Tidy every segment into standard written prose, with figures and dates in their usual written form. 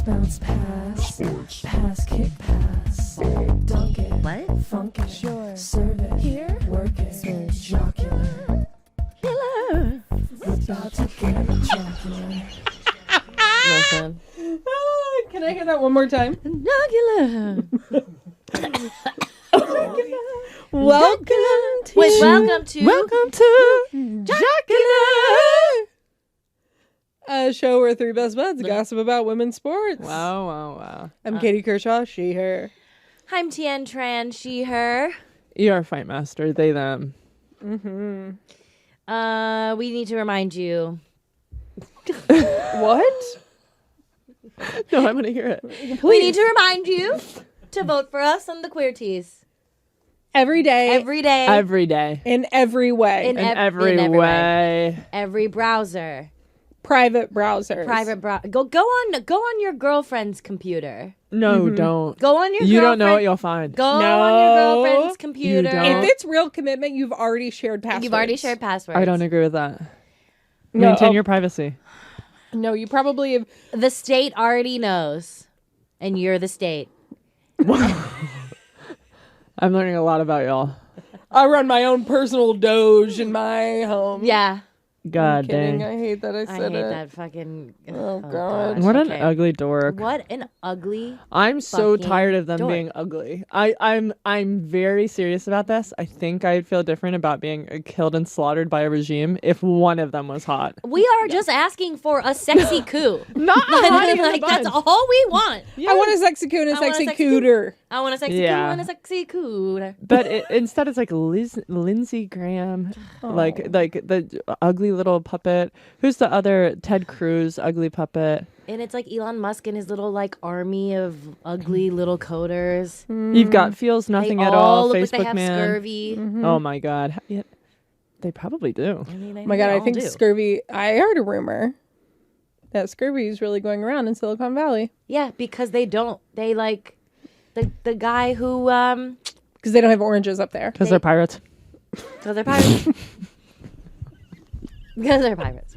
bounce, pass. Pass, kick, pass. Dunk it. What? Funk it. Sure. Serve it. Here. Work it. Jockular. Killer. About to get jocular. Listen. Can I hear that one more time? Jockular. Welcome to... Wait, welcome to Jockular! A show where three best buds gossip about women's sports. Wow. I'm Katie Kershaw, she, her. I'm Tien Tran, she, her. ER Fight Master, they, them. Mm-hmm. We need to remind you. What? No, I want to hear it. We need to remind you to vote for us on the Queerties. Every day. Every day. Every day. In every way. In every way. Every browser. Private browsers. Go on your girlfriend's computer. No, don't. Go on your You girlfriend. don't know what you'll find. Go on your girlfriend's computer. You don't. If it's real commitment, you've already shared passwords. You've already shared passwords. I don't agree with that. No, Maintain your privacy. No, you probably have... The state already knows. And you're the state. I'm learning a lot about y'all. I run my own personal Doge in my home. Yeah. God Kidding. dang. I hate that I I said hate it. that fucking... Oh, God. gosh, What an okay. ugly dork. What an ugly... I'm so fucking tired of them dork. being ugly. I'm very serious about this. I think I'd feel different about being killed and slaughtered by a regime if one of them was hot. We are just asking for a sexy coup. Not a hottie in the Like, that's bunch. all we want. I want a sexy coup and a I want a sexy sexy cooter. I want a sexy Yeah. coup and a sexy coup. But instead, it's like Lindsey Graham, like the ugly little puppet. Who's the other Ted Cruz ugly puppet? And it's like Elon Musk and his little like army of ugly little coders. You've got feels nothing They at all all. look Facebook like they have man. scurvy. Oh my god. Yeah, they probably do. I mean, Oh my God, they I all think do. scurvy... I heard a rumor that scurvy is really going around in Silicon Valley. Yeah, because they don't. They like the guy who Because they don't have oranges up there. Because they're pirates. because they're pirates. Because they're pirates.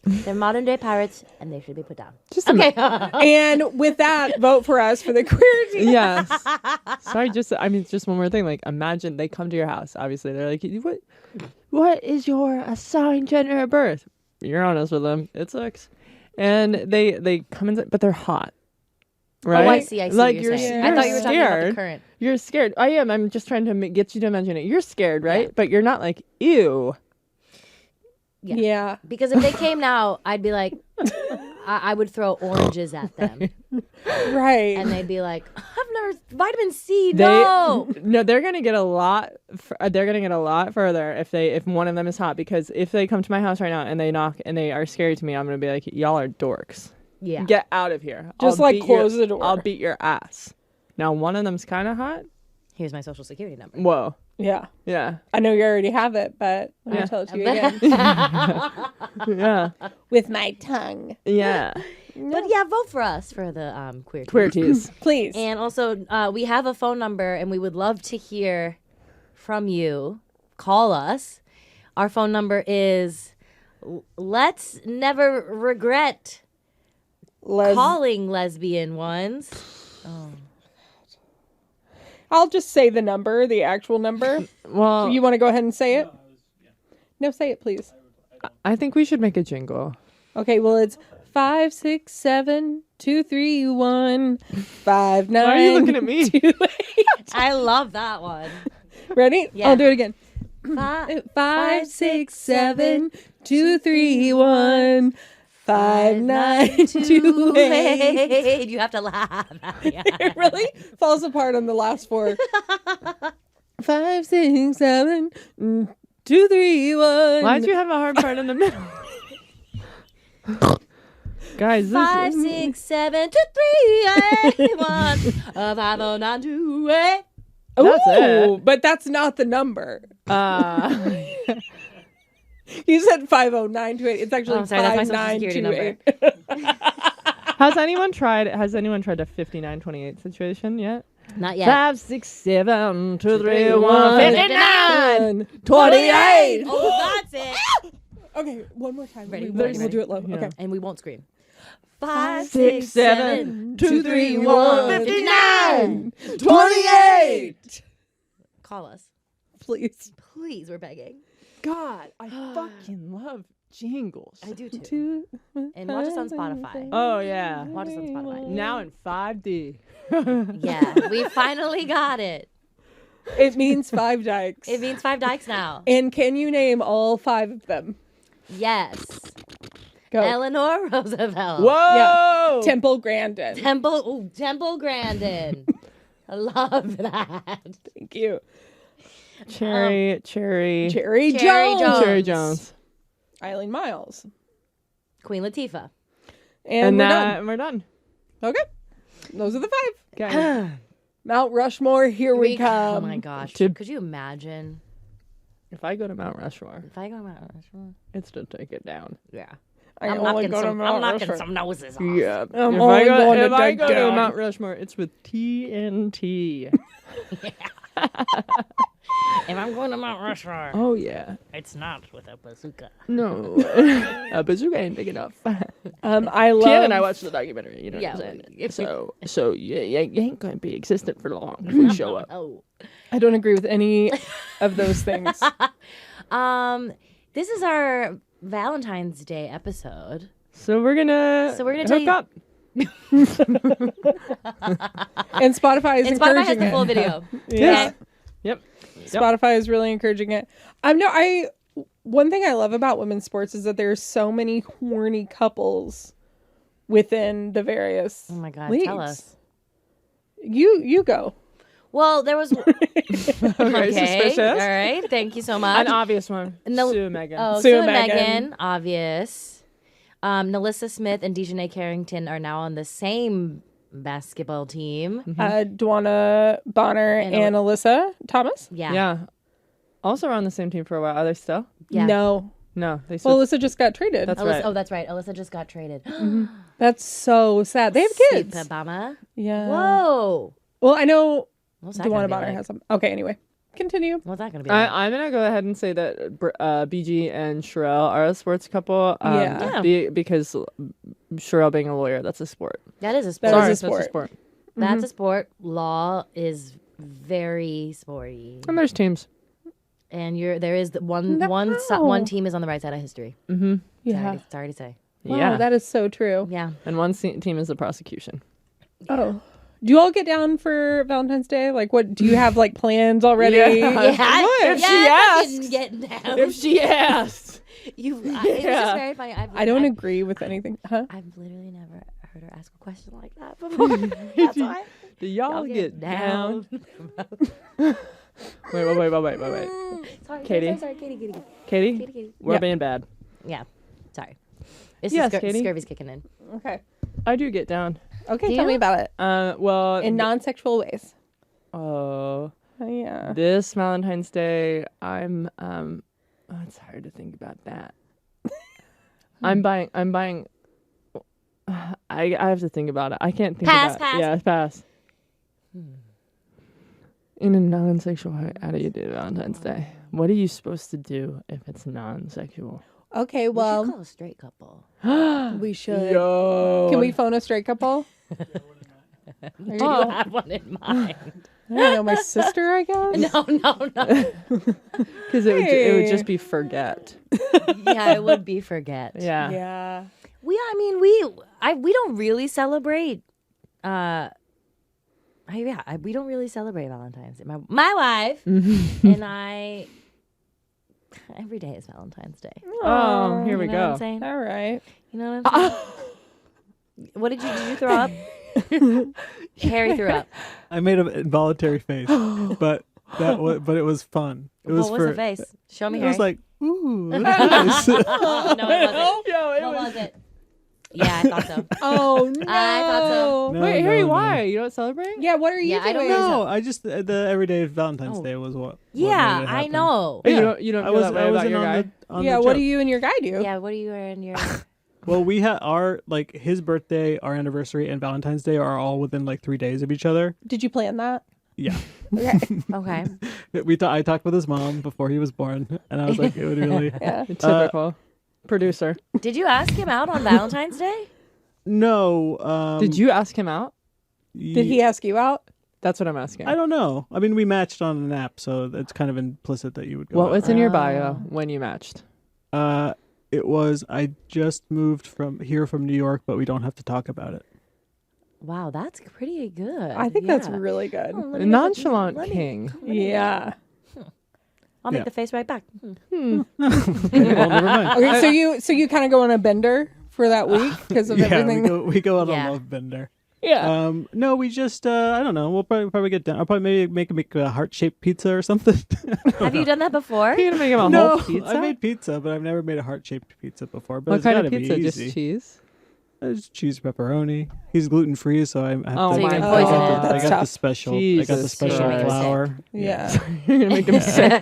They're modern day pirates, and they should be put down. Just Okay. And with that, vote for us for the Queerty. Yes. Sorry, just one more thing. Like, imagine they come to your house. Obviously, they're like, what is your assigned gender at birth? You're honest with them. It sucks. And they come in, but they're hot. Right? Oh, I see. I see Like, what you're saying. you're I thought you were talking about the scared. current. You're scared. I am. I'm just trying to get you to imagine it. You're scared, right? But you're not like, ew. Yeah. Because if they came now, I'd be like, I would throw oranges at them, Right. and they'd be like, "I've never vitamin C." No. No, they're gonna get a lot. They're gonna get a lot further if one of them is hot. Because if they come to my house right now and they knock and they are scary to me, I'm gonna be like, y'all are dorks. Yeah. Get out of here. Just, I'll like, beat close the door. I'll beat your ass. Now one of them's kind of hot. Here's my social security number. Whoa. Yeah. Yeah. I know you already have it, but let me tell it to you again. Yeah. With my tongue. Yeah. But yeah, vote for us for the queer. Queerties. Please. And also, we have a phone number, and we would love to hear from you. Call us. Our phone number is let's never regret calling lesbian ones. I'll just say the number, the actual number. Well, You want to go ahead and say it? No, say it, please. I think we should make a jingle. Okay, well, it's 5, 6, 7, 2, 3, 1, 5, 9. Why are you looking at me? 2, 8. I love that one. Ready? Yeah. I'll do it again. 5, 5, 6, 7, 2, 3, 1, 5, 9, 2, 8. You have to laugh. It really falls apart on the last 4. 5, 6, 7, 2, 3, 1. Why'd you have a hard part in the middle? Guys, this 5, is... 6, 7, 2, 3, 8, 1, 5, 0, 9, 2, 8. That's it. But that's not the number. You said 50928. It's actually Oh, sorry, that's my social security 5928. Has anyone tried a 5928 situation yet? Not yet. 5, 6, 7, 2, 3, 1, 59. 28. Oh, that's it. Okay, one more time. Ready, We'll ready, do it low. Yeah. Okay. And we won't scream. 5, 6, 7, 2, 3, 1, 59, 28. Call us. Please. Please, we're begging. God, I fucking love jingles. I do too. And watch us on Spotify. Oh yeah. Watch us on Spotify. Now in 5D. Yeah, we finally got it. It means 5 dykes. It means 5 dykes now. And can you name all 5 of them? Yes. Go. Eleanor Roosevelt. Whoa! Temple Grandin. Temple Grandin. I love that. Thank you. Cherry Cherry Cherry Jones. Jones. Cherry Jones. Eileen Miles. Queen Latifah. And we're done. we're done. Okay. Those are the 5. Okay. Mount Rushmore, here we come. Oh my gosh. To- Could you imagine If I go to Mount Rushmore, if I go to Mount Rushmore? it's to take it down. Yeah. I I'm only knocking go to some, Mount I'm knocking Rushmore. some noses off. Yeah. I'm if only I go, going if to I dig go to down. Mount Rushmore, it's with TNT. If I'm going to Mount Rushmore, Oh yeah. it's not with a bazooka. No. A bazooka ain't big enough. I love. Tiana and I watched the documentary. You know Yeah, what I'm saying? if So you ain't going to be existent for long if we show up. Oh. I don't agree with any of those things. This is our Valentine's Day episode. So we're gonna tell hook you- up. And Spotify is And Spotify has encouraging the it. full video. Yeah. Okay. Yep. Spotify is really encouraging it. One thing I love about women's sports is that there's so many horny couples within the various Oh my God, leagues. tell us. You go. Well, there was. Okay. suspicious. All right. Thank you so much. An obvious one. No- Sue Megan. Oh, Sue Sue and and Megan. Megan, obvious. Nalissa Smith and Dejanay Carrington are now on the same basketball team. Dwana Bonner And and Alyssa Thomas. Yeah. Yeah. Also on the same team for a while. Are they still? Yeah. No. No, they switched. Well, Alyssa just got traded. That's Alyssa, right. Oh, that's right. Alyssa just got traded. That's so sad. They have kids. Sweet Obama. Yeah. Whoa. Well, I know What's that gonna Dwana be Bonner like? has some. Okay, anyway. Continue. What's that going to be like? I'm gonna go ahead and say that BG and Sherelle are a sports couple. Yeah. Because Sherelle being a lawyer, that's a sport. That is a sport. That Sorry, is a that's sport. That's a sport. Law is very sporty. And there's teams. And there is one team is on the right side of history. Yeah. Sorry to say. Wow, Yeah. that is so true. Yeah. And one team is the prosecution. Oh. Do you all get down for Valentine's Day? Like, what do you have like plans already? Yeah. If she asked. didn't get down. If she asked. It's just very funny. I don't agree with anything. Huh? I've literally never heard her ask a question like that before. That's why. Do y'all get down? down. Wait. Sorry, Katie? Sorry, Katie. Katie? We're Yeah. being bad. Yeah. Sorry. It's Yes, the Katie? scurvy's kicking in. Okay. I do get down. Okay, Do tell you? me about it. Well, In non-sexual ways. oh, Yeah. this Valentine's Day, I'm it's hard to think about that. I'm buying. I have to think about it. I can't think Pass, about pass. Yeah, pass. In a non-sexual way, how do you do Valentine's Day? What are you supposed to do if it's non-sexual? Okay, We should well, call a straight couple. we should. Yo. Can we phone a straight couple? Do you have one in mind? I don't know, my sister, I guess. No. Because it would just be forget. Yeah, it would be forget. Yeah. Yeah. We don't really celebrate. We don't really celebrate Valentine's Day. My wife and I. Every day is Valentine's Day. Oh, here we You know what I'm go. saying? All right. You know what I'm saying? What did you throw up? Harry threw up. I made an involuntary face, but but it was fun. It was What was the face? Show me, It Harry. was like, ooh, that's nice. No, it wasn't. Yo, What was it? Yeah, I thought so. Oh, no. I thought so. No, Wait, Harry, no, no. why? You don't celebrate? Yeah, what are you Yeah, I doing? don't No, I just the everyday Valentine's Oh. Day was what. Yeah, made it I happen. know. Hey, Yeah. You don't I feel was that way I about wasn't your guy? on Yeah, the what joke. do you and your guy do? Yeah, what are you wearing your? Well, we had our his birthday, our anniversary, and Valentine's Day are all within 3 days of each other. Did you plan that? Yeah, Okay. I talked with his mom before he was born, and I was like, it would really. Yeah. Typical producer. Did you ask him out on Valentine's Day? No. Did you ask him out? Did he ask you out? That's what I'm asking. I don't know. I mean, we matched on an app, so it's kind of implicit that you would go. What out, was right? in your bio when you matched? It was I just moved from New York, but we don't have to talk about it. Wow, that's pretty good. I think that's really good. Oh, let me make Nonchalant let me- king. Yeah. I'll make Yeah. the face right back. Well, never mind. Okay, so you kind of go on a bender for that week because of Yeah, everything. we go on Yeah. a love bender. Yeah. No, we just I don't know. We'll probably get down. I'll probably make a heart-shaped pizza or something. Have you done that before? You're gonna make him a No, whole pizza? I made pizza, but I've never made a heart-shaped pizza before. But What it's kind gotta of pizza? Be Just easy. cheese? It's cheese pepperoni. He's gluten-free, so I have Oh to. my can God. poison it. I That's got the tough. special. I got the Jesus special Christ. flour. Yeah. You're gonna make him sick.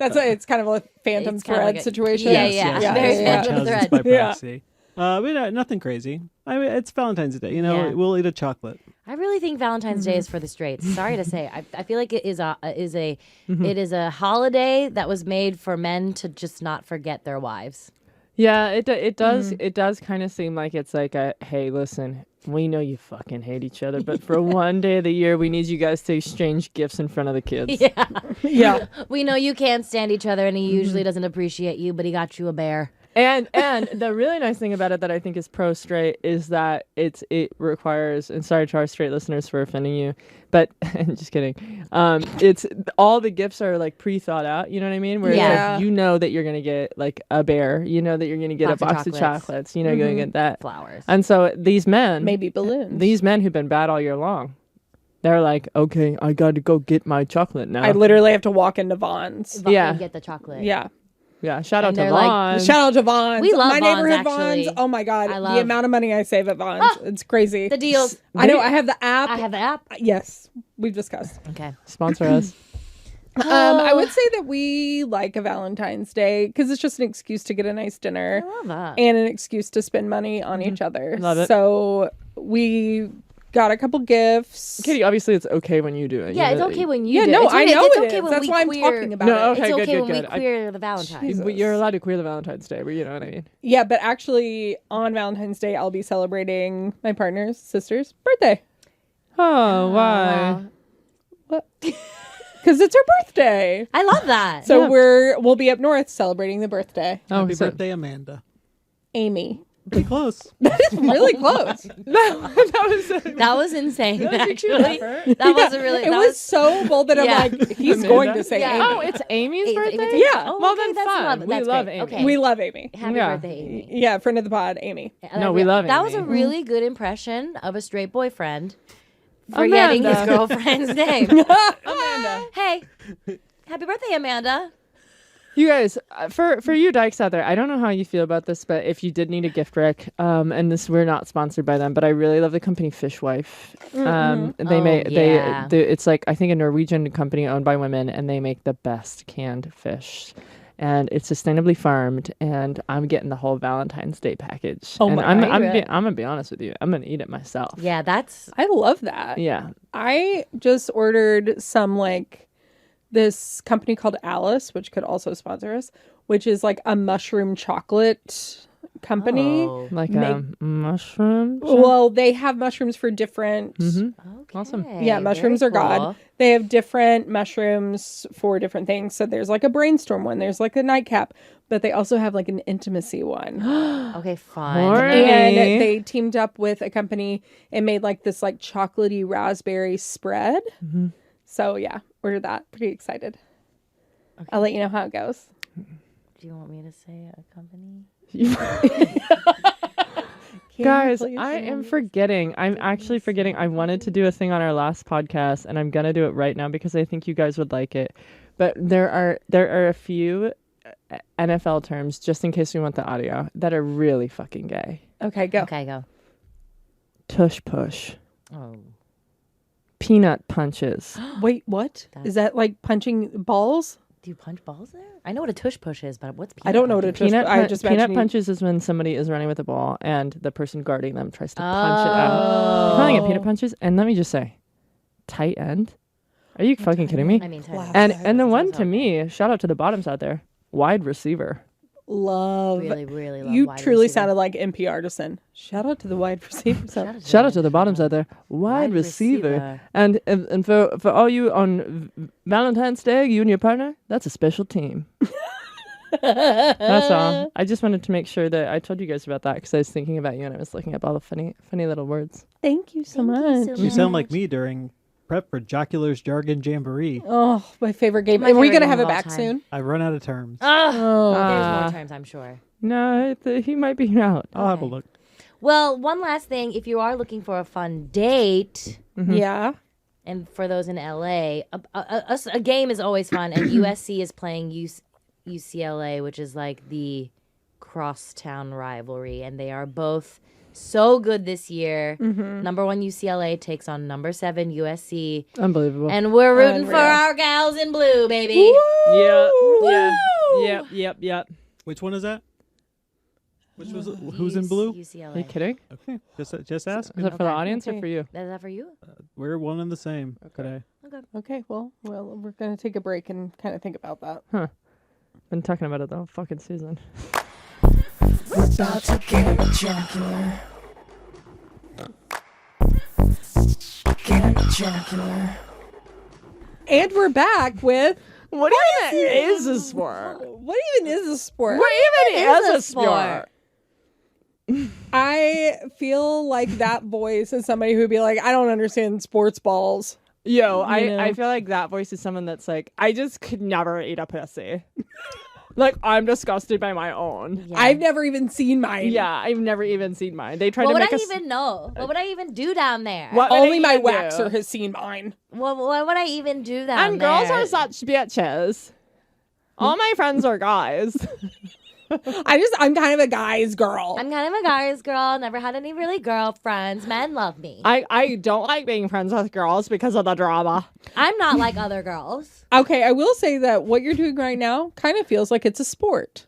It's kind of a phantom It's kinda thread like a- situation. Yeah, Yes, yeah. yes, Very yes. phantom Munchausen's thread. by Yeah. proxy. But nothing crazy. I mean, it's Valentine's Day. You know, Yeah. we'll eat a chocolate. I really think Valentine's Day is for the straights. Sorry to say, I feel like it is a holiday that was made for men to just not forget their wives. Yeah, it does. It does kind of seem like it's like a hey, listen, we know you fucking hate each other, but for one day of the year, we need you guys to exchange gifts in front of the kids. Yeah, Yeah. we know you can't stand each other, and he usually doesn't appreciate you, but he got you a bear. And the really nice thing about it that I think is pro straight is that it requires, and sorry to our straight listeners for offending you, but just kidding. It's all the gifts are like pre thought out. You know what I mean? Where it's Yeah. like, you know that you're gonna get like a bear. You know that you're gonna get Box a of box of chocolates. chocolates. You know you're gonna get that. Flowers. And so these men, Maybe balloons. these men who've been bad all year long, they're like, okay, I got to go get my chocolate now. I literally have to walk into Vaughn's. Yeah. Get the chocolate. Yeah. Yeah, shout out And to they're like, Vaughn. Shout out to Vaughn's. We love my Vaughn's, neighborhood actually. Vaughn's. Oh my god, I the love- amount of money I save at Vaughn's. It's crazy. The deals. I know. I have the app. I have the app. Yes, we've discussed. Okay. Sponsor us. I would say that we like a Valentine's Day because it's just an excuse to get a nice dinner I love that. and an excuse to spend money on each other. Love it. So we got a couple gifts. Katie, obviously it's okay when you do it. Yeah, You it's know, okay when you Yeah, do no, it. It's I okay- know it's it okay is. when That's we why I'm queer- talking about No, it. okay, it's good, okay good, when we good. queer the Valentine's. But you're allowed to queer the Valentine's Day, but you know what I mean. Yeah, but actually on Valentine's Day, I'll be celebrating my partner's sister's birthday. Oh, why? What? Because it's her birthday. I love that. So Yeah. we'll be up north celebrating the birthday. Oh, Happy so- birthday, Amanda. Amy. Pretty close. Really close. That was insane, actually. That wasn't really. It was so bold that Yeah. I'm like, he's Amanda? going to say Yeah. Amy. Oh, it's Amy's It's- birthday? it's- Yeah. Oh, Well, okay, then that's fine. love. We That's love great. Amy. Okay. We love Amy. Happy Yeah. birthday, Amy. Yeah, friend of the pod, Amy. No, we love That was a Amy. really good impression of a straight boyfriend forgetting his Amanda. girlfriend's name. Amanda. Hey, happy birthday, Amanda. You guys, for you dykes out there, I don't know how you feel about this, but if you did need a gift rec, and this we're not sponsored by them, but I really love the company Fishwife. They Oh, make yeah. they it's like I think a Norwegian company owned by women, and they make the best canned fish. And it's sustainably farmed, and I'm getting the whole Valentine's Day package. Oh and my I'm God. gonna be honest with you, I'm gonna eat it myself. Yeah, that's I love that. Yeah. I just ordered some this company called Alice, which could also sponsor us, which is like a mushroom chocolate company. Oh, Like Make- a mushroom. Well, they have mushrooms for different. okay. Awesome. Yeah, mushrooms are Very God. cool. They have different mushrooms for different things. So there's like a brainstorm one, there's like a nightcap, but they also have like an intimacy one. Okay, fun. Horny. And they teamed up with a company and made like this like chocolatey raspberry spread. So yeah, ordered that. Pretty excited. I'll let you know how it goes. Do you want me to say a company? Guys, Can you please I say am it? forgetting. I'm actually forgetting. I wanted to do a thing on our last podcast, and I'm gonna do it right now because I think you guys would like it. But there are a few NFL terms, just in case we want the audio, that are really fucking gay. Okay, go. Okay, go. Tush push, Oh, peanut punches. Wait, what? Is that like punching balls? do you punch balls there? I know what a tush push is, but what's I don't know what a punch? tush. I just peanut mentioned punches is when somebody is running with a ball and the person guarding them tries to punch it out. I'm calling it peanut punches, and let me just say, tight end. Are you fucking kidding me? I mean, Wow. And the one to me, shout out to the bottoms out there, wide receiver. love. Really, really love You wide truly receiver. sounded like NP Artisan. Shout out to the wide receiver. Shout out to the bottoms out there. Wide receiver. And for all you on Valentine's Day, you and your partner, that's a special team. That's all. I just wanted to make sure that I told you guys about that because I was thinking about you and I was looking up all the funny little words. Thank you so much. You sound like me during prep for Jockular's Jargon Jamboree. Oh, my favorite game. My Are we favorite going to game have of it all back time. soon? I run out of terms. Oh. There's more times, I'm sure. No, he might be out. I'll have a look. Well, one last thing. If you are looking for a fun date, Yeah. and for those in LA, a game is always fun. And USC is playing UCLA, which is like the crosstown rivalry. And they are both so good this year. Number 1 UCLA takes on number 7 USC. Unbelievable. And we're rooting for Unreal. our gals in blue, baby. Yep. Which one is that? Which was who's in blue? UCLA. Are you kidding? Okay, just ask. Is that for the Okay. audience or Okay. for you? Is that for you? We're one and the same today. Okay, well, we're going to take a break and kind of think about that. Been talking about it the whole fucking season. About to get Jockular. Get Jockular. And we're back with What even is a sport? what even is a sport? What even is a sport? I feel like that voice is somebody who'd be like, I don't understand sports balls. Yo, know? I feel like that voice is someone that's like, I just could never eat a pussy. Like, I'm disgusted by my own. Yeah. I've never even seen mine. Yeah, I've never even seen mine. They tried What to would make I us. even know? What would I even do down there? What would Only I my even do? waxer has seen mine. What would I even do down And there? girls are such bitches. All my friends are guys. I'm kind of a guy's girl. I'm kind of a guy's girl. Never had any really girlfriends. Men love me. I don't like being friends with girls because of the drama. I'm not like other girls. Okay, I will say that what you're doing right now kind of feels like it's a sport.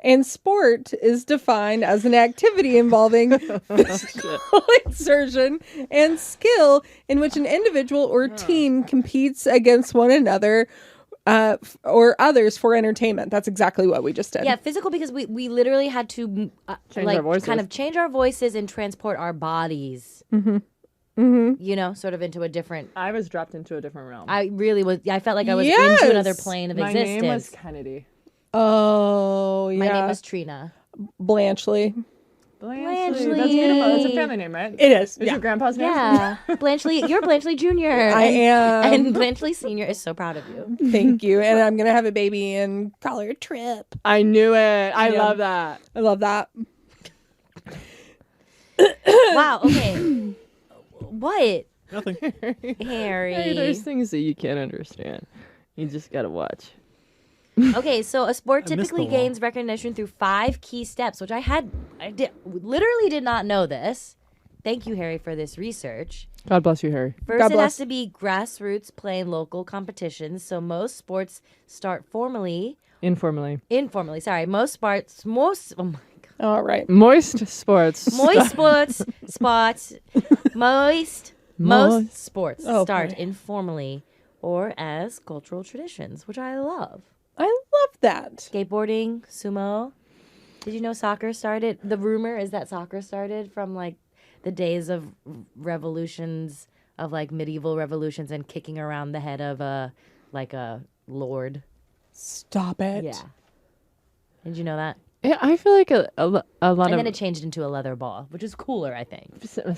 And sport is defined as an activity involving physical exertion and skill in which an individual or team competes against one another or others for entertainment. That's exactly what we just did. Yeah, physical because we literally had to Change our voices. kind of change our voices and transport our bodies. You know, sort of into a different. I was dropped into a different realm. I really was. I felt like I was Yes! into another plane of my existence. name was Kennedy. Oh, yeah. My name was Trina. Blanchley. Blanchely. That's beautiful. That's a family name, right? It is. Is Yeah. your grandpa's name? Yeah, Blanchley. You're Blanchley Jr. I am. And Blanchley Senior is so proud of you. Thank you. And I'm going to have a baby and call her Trip. I knew it. I Yeah. love that. I love that. Wow. Okay. What, Nothing. Harry? Hey, there's things that you can't understand. You just gotta watch. Okay, so a sport I missed typically the wall. gains recognition through 5 key steps, which literally did not know this. Thank you, Harry, for this research. God bless you, Harry. First, God it bless. has to be grassroots, playing local competitions. So most sports start informally. Sorry, most sports. Oh my god. All right. Moist sports. Most sports Oh, start boy. informally or as cultural traditions, which I love. I love that. Skateboarding, sumo. Did you know soccer started? The rumor is that soccer started from like the days of revolutions, of like medieval revolutions and kicking around the head of a lord. Stop it. Yeah. Did you know that? Yeah, I feel like a lot And of. then it changed into a leather ball, which is cooler, I think.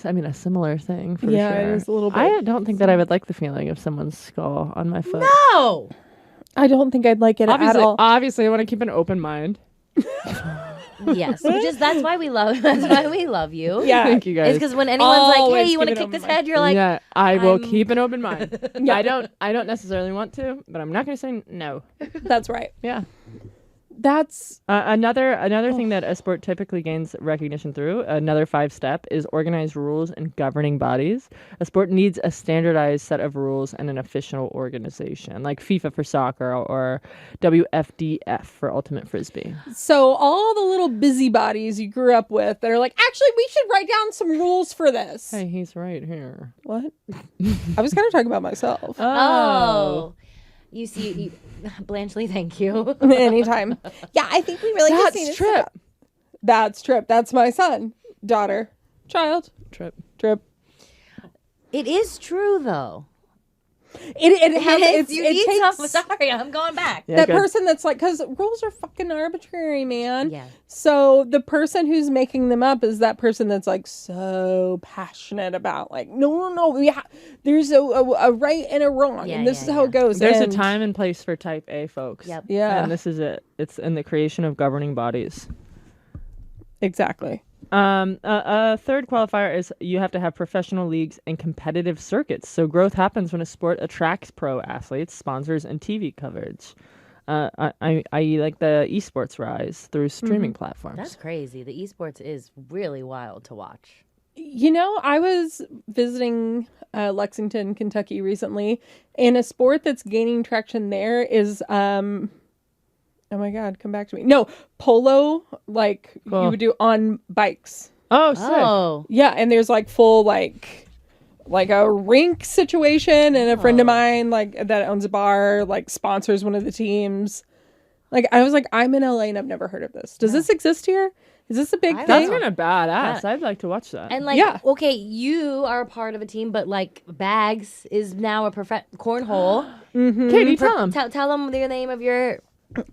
I mean, a similar thing for Yeah, sure. it is a little bit. I don't think that I would like the feeling of someone's skull on my foot. No. I don't think I'd like it at all. Obviously, I want to keep an open mind. Yes, that's why we love. That's why we love you. Yeah. Thank you It's guys. because when anyone's like, Always "Hey, you want to keep it kick this open head?" You're like, yeah, I will I'm- keep an open mind. I don't necessarily want to, but I'm not going to say no. That's right. Yeah. That's Another thing that a sport typically gains recognition through, another 5-step, is organized rules and governing bodies. A sport needs a standardized set of rules and an official organization, like FIFA for soccer or WFDF for ultimate frisbee. so all the little busybodies you grew up with that are like, actually, we should write down some rules for this. Hey, he's right here. What? I was kind of talking about myself. "Oh, You see, Blanchely, thank you. Anytime. Yeah, I think we really just need That's to sit Trip. up. That's Trip. That's my son, daughter, child. Trip. Trip. It is true, though. It You need takes some. Sorry, I'm going back. Yeah, that good. person that's like, because rules are fucking arbitrary, man. Yeah. So the person who's making them up is that person that's like so passionate about like, no, there's a right and a wrong, Yeah, and this yeah, is how yeah. it goes. There's and, a time and place for type A folks. Yep. Yeah, And this is it. It's in the creation of governing bodies. exactly. A third qualifier is you have to have professional leagues and competitive circuits. So growth happens when a sport attracts pro athletes, sponsors, and TV coverage. I.e. like the esports rise through streaming platforms. That's crazy. The esports is really wild to watch. You know, I was visiting Lexington, Kentucky recently, and a sport that's gaining traction there is oh my God, come back to me. No, polo, like Cool. you would do on bikes. Oh, sick. Oh, Yeah, and there's like full like a rink situation, and a friend of mine like that owns a bar like sponsors one of the teams. Like I was like, I'm in LA and I've never heard of this. Does this exist here? Is this a big I That's thing? kind of badass. I'd like to watch that. and like, Yeah. okay, you are a part of a team, but like Bags is now a cornhole. Katie, tell him. Tell them the name of your.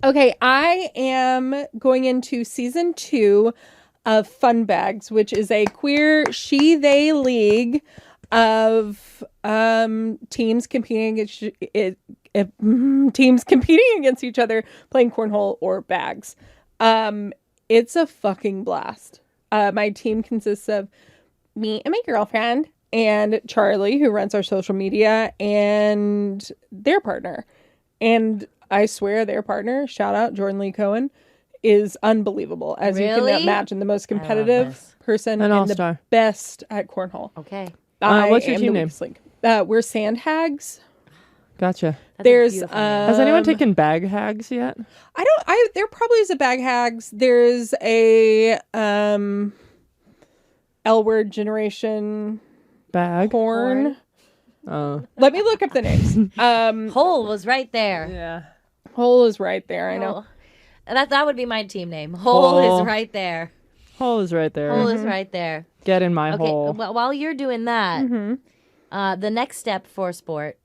Okay, I am going into season 2 of Fun Bags, which is a queer she-they league of teams competing against each other playing cornhole or bags. It's a fucking blast. My team consists of me and my girlfriend and Charlie, who runs our social media, and their partner. And I swear their partner, shout out Jordan Lee Cohen, is unbelievable. As you Really? can imagine, the most this. competitive person An and all-star. the best at cornhole. Okay. What's your am team the name? weakest link. We're Sand Hags. Gother That's a There's beautiful name. Has anyone taken bag hags yet? There probably is a bag hags. There's a L word generation Bag? porn. Oh. Let me look up the names. Hole was right there. Yeah. Hole is right there. I know. Hole. That would be my team name. Hole Hole. is right there. Hole is right there. Hole is right there. Get in my Okay. hole. Well, while you're doing that, the next step for sport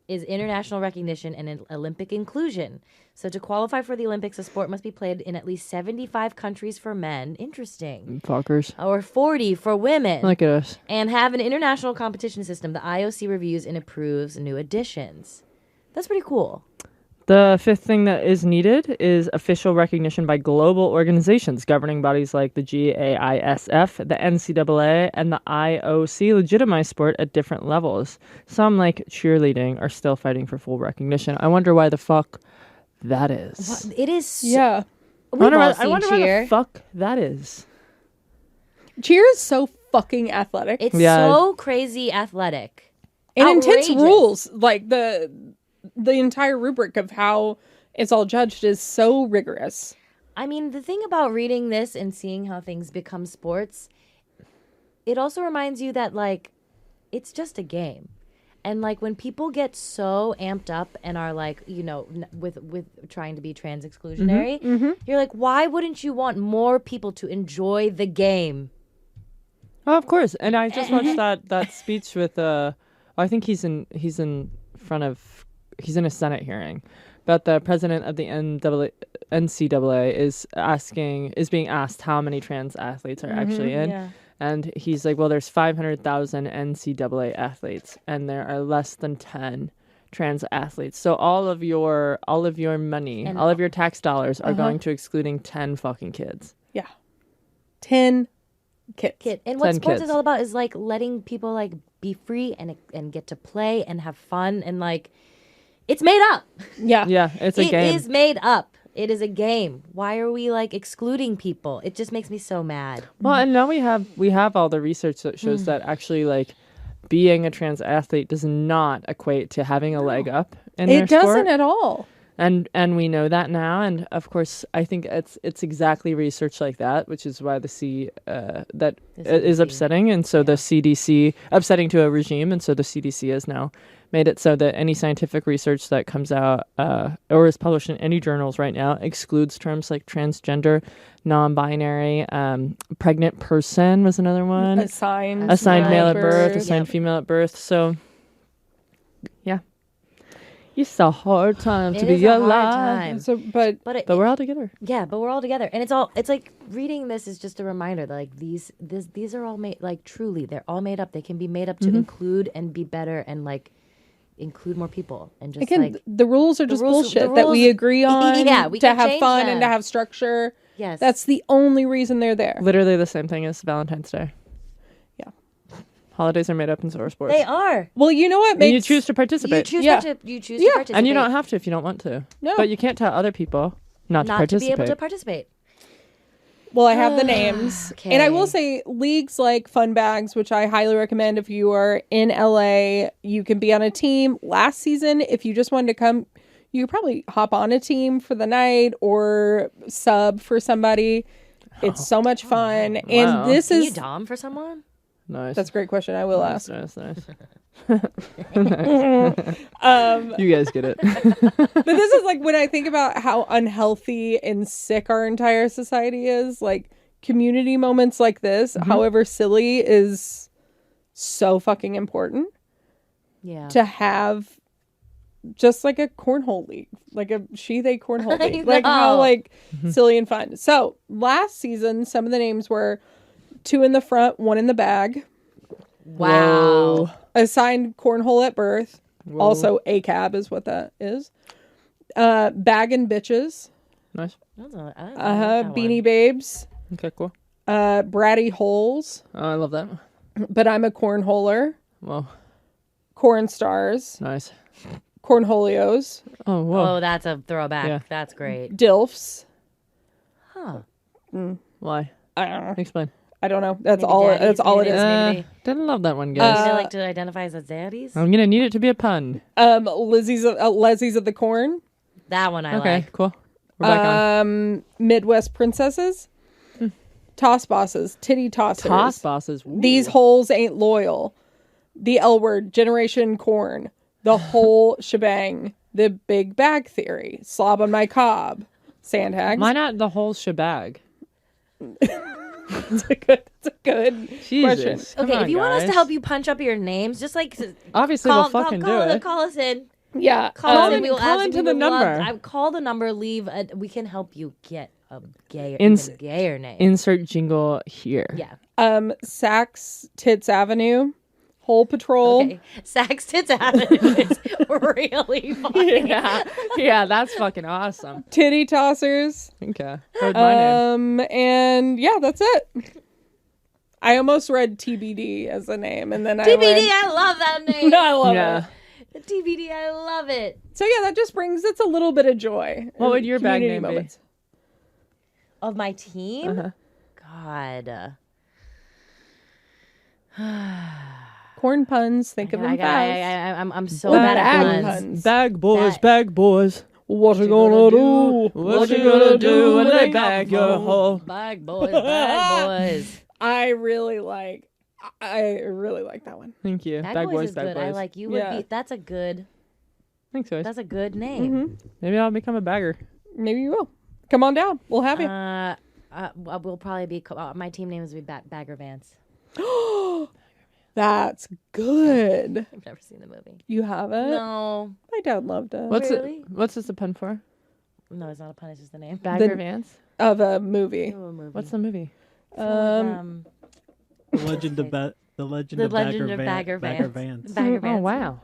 is international recognition and Olympic inclusion. So to qualify for the Olympics, a sport must be played in at least 75 countries for men. Interesting. Fuckers. Or 40 for women. Look at us. And have an international competition system. The IOC reviews and approves new additions. That's pretty cool. The fifth thing that is needed is official recognition by global organizations, governing bodies like the GAISF, the NCAA, and the IOC legitimize sport at different levels. Some, like cheerleading, are still fighting for full recognition. I wonder why the fuck that is. It is. Yeah. We've all I seen wonder why cheer. the fuck that is. Cheer is so fucking athletic. It's Yeah. so crazy athletic. and intense outrageous. rules. Like the entire rubric of how it's all judged is so rigorous. I mean, the thing about reading this and seeing how things become sports, it also reminds you that, like, it's just a game. And, like, when people get so amped up and are, like, you know, with trying to be trans exclusionary, you're like, why wouldn't you want more people to enjoy the game? Oh, of course. And I just watched that speech with I think he's in a Senate hearing, but the president of the NCAA is being asked how many trans athletes are actually in. Yeah. And he's like, well, there's 500,000 NCAA athletes, and there are less than 10 trans athletes. So all of your money, And all of your tax dollars are going to excluding 10 fucking kids. Yeah. 10 kids. Kid. And what 10 sports kids. is all about is, like, letting people, like, be free and get to play and have fun. And, like, it's made up. Yeah. Yeah, it's a It game. is made up. It is a game. Why are we, like, excluding people? It just makes me so mad. Well, and now we have all the research that shows that actually, like, being a trans athlete does not equate to having a leg up in their It doesn't sport. at all. And we know that now, and of course, I think it's exactly research like that, which is why the is CDC. upsetting, and so the CDC upsetting to a regime, and so the CDC has now made it so that any scientific research that comes out or is published in any journals right now excludes terms like transgender, non-binary, pregnant person was another one, Assigned male at birth, birth. assigned female at birth. So, yeah, it's a hard time to It be is a hard alive. time. So, but But But we're all together. yeah, but we're all together, and it's like reading this is just a reminder that like these are all made, like truly they're all made up. They can be made up to include and be better and like include more people and just again, like the rules are just rules- bullshit the that we rules- agree on. Yeah, we to can have change fun them. and to have structure. yes, That's the only reason they're there. Literally the same thing as Valentine's Day. Yeah. Holidays are made up in so are sports. they are. Well, you know what And makes you choose to You participate. choose Yeah. you choose Yeah. to participate, And you don't have to if you don't want to. No. But you can't tell other people not to not to be participate. able to participate. Well, I have the names. And I will Okay. say leagues like Fun Bags, which I highly recommend if you are in LA, you can be on a team. Last season, if you just wanted to come, you could probably hop on a team for the night or sub for somebody. It's so much fun. Wow. And this Can you is dom for someone? Nice. that's a great question. I will ask. Nice, nice. Um, You guys get it. but this is like when I think about how unhealthy and sick our entire society is, like community moments like this, however silly, is so fucking important Yeah. to have just like a cornhole league, like a they cornhole league, like how know. like silly and fun. So last season, some of the names were 2 in the front, 1 in the bag, Wow. assigned cornhole at birth. Whoa. Also, ACAB is what that is. Bag and bitches. Nice. That's a- I like that Beanie one. Babes. Okay, cool. Bratty holes. Oh, I love that. But I'm a cornholer. Whoa. Corn stars. Nice. Cornholios. Oh, whoa. Oh, that's a throwback. Yeah. That's great. Dilfs. Huh. Why? I don't know. Explain. I don't know. That's Maybe all. daddies, That's all it maybe is. Maybe. Didn't love that one, Maybe guys. they like to identify as daddies. I'm gonna need it to be a pun. Leslie's of the Corn. That one I Okay, like. cool. We're back on. Midwest princesses. Toss bosses. Titty tossers. Toss bosses. Ooh. These holes ain't loyal. The L word. Generation Corn. The whole shebang. The big bag theory. Slob on my cob. Sandhags. Why not the whole shebang? That's a good question. Jesus. Come Okay, on, if you want us to guys. help you punch up your names, just like Obviously call, we'll fucking call, do it. call us in. Yeah. Call us in. in- We will call ask- into we the would love- number. I call the number. Leave. We can help you get a gayer, Ins- even gayer name. Insert jingle here. yeah. Saks Tits Avenue. Hole Patrol. Okay. Sax Tits Avenue is really funny. Yeah, that's fucking awesome. Titty Tossers. Okay. Heard my name. And yeah, that's it. I almost read TBD as a name, and then TBD, I I love that name. no, I love Yeah. it. TBD, I love it. So yeah, that just brings it's a little bit of joy. What and would your bag community name be? Of my team? Uh-huh. God. Corn puns. Think of them fast. I'm so What bad bag at puns. puns? Bag boys, That- bag boys. What you gonna do? What you gonna do when they bag your hole? Bag boys, bag boys. I really like that one. Thank you. Bag, Bag boys boys, is bag good. boys. I like you would Yeah. be. That's a good. Thanks, guys. That's a good name. Maybe I'll become a bagger. Maybe you will. Come on down. We'll have you. We'll probably be. My team name is Bagger Vance. That's good. I've never seen the movie. You haven't? No, My dad loved it. What's Really? it? What's this a pun for? no, it's not a pun. It's just the name. Bagger Vance. Of a movie. Oh, a movie. What's the movie? The The legend of Legend of Bagger Bagger Vance. Bagger Vance. Oh wow.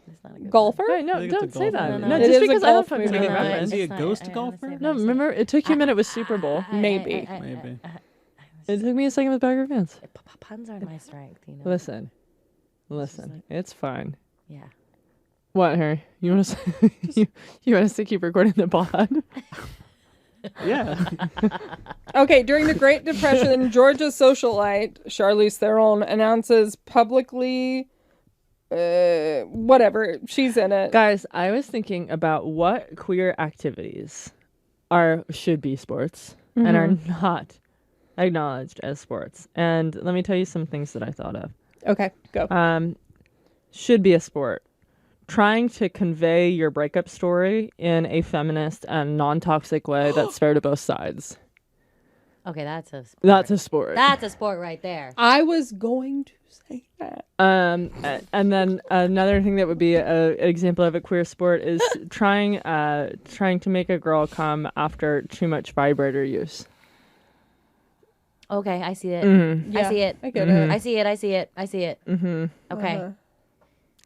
It's not a good Golfer? Wait, no, I think it's don't a say golfer that. movie. No, It just is a because I golf don't fucking movie. take one. a No, reference. Is he a it's not- ghost I golfer? honestly- No, remember it took you a minute with Super Bowl. Maybe. Maybe. It took me a second with Bagger Vance. Puns are my strength, you know. Listen, like- it's fine. Yeah. What, Harry? You want to you want us to keep recording the pod? Yeah. Okay, during the Great Depression, Georgia socialite Charlize Theron announces publicly, whatever, she's in it. Guys, I was thinking about what queer activities should be sports and are not acknowledged as sports. And let me tell you some things that I thought of. Okay, go. Should be a sport. trying to convey your breakup story in a feminist and non-toxic way that's fair to both sides. Okay, that's a sport. That's a sport. That's a sport right there. I was going to say that. And then another thing that would be an example of a queer sport is trying to make a girl come after too much vibrator use. Okay, I see it. Mm-hmm. I see it. I get it. I see it. I see it. I see it. Mm-hmm. Okay. Uh-huh.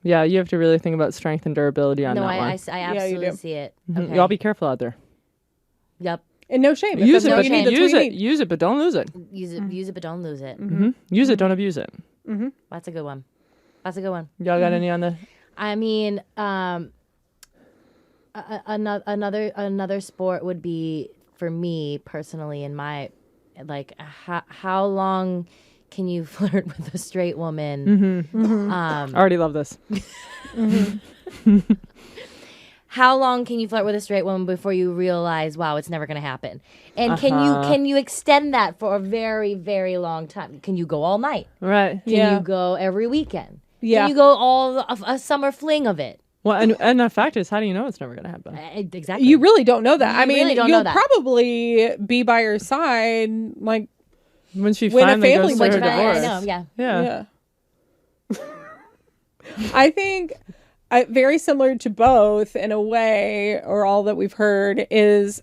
Yeah, you have to really think about strength and durability on No, that I one. absolutely do. see it. Mhm. Okay. Y'all be careful out there. Yep. And no shame. If Use that's it, what but you need, that's use what you it. need. Use it, but don't lose it. Use it, but don't lose it. Mm-hmm. Use it, don't abuse it. That's a good one. That's a good one. Y'all got any on the? I mean, another sport would be for me personally. In my how long can you flirt with a straight woman? I already love this. How long can you flirt with a straight woman before you realize, wow, it's never going to happen? And can you extend that for a very, very long time? Can you go all night? Right. Can you go every weekend? Yeah. Can you go all a summer fling of it? Well, and the fact is, how do you know it's never going to happen? Exactly. You really don't know that. You I mean, really don't you'll know that. probably be by her side, like, When she When a finally family goes through her member I divorce. know, yeah. Yeah. yeah. I think very similar to both in a way, or all that we've heard, is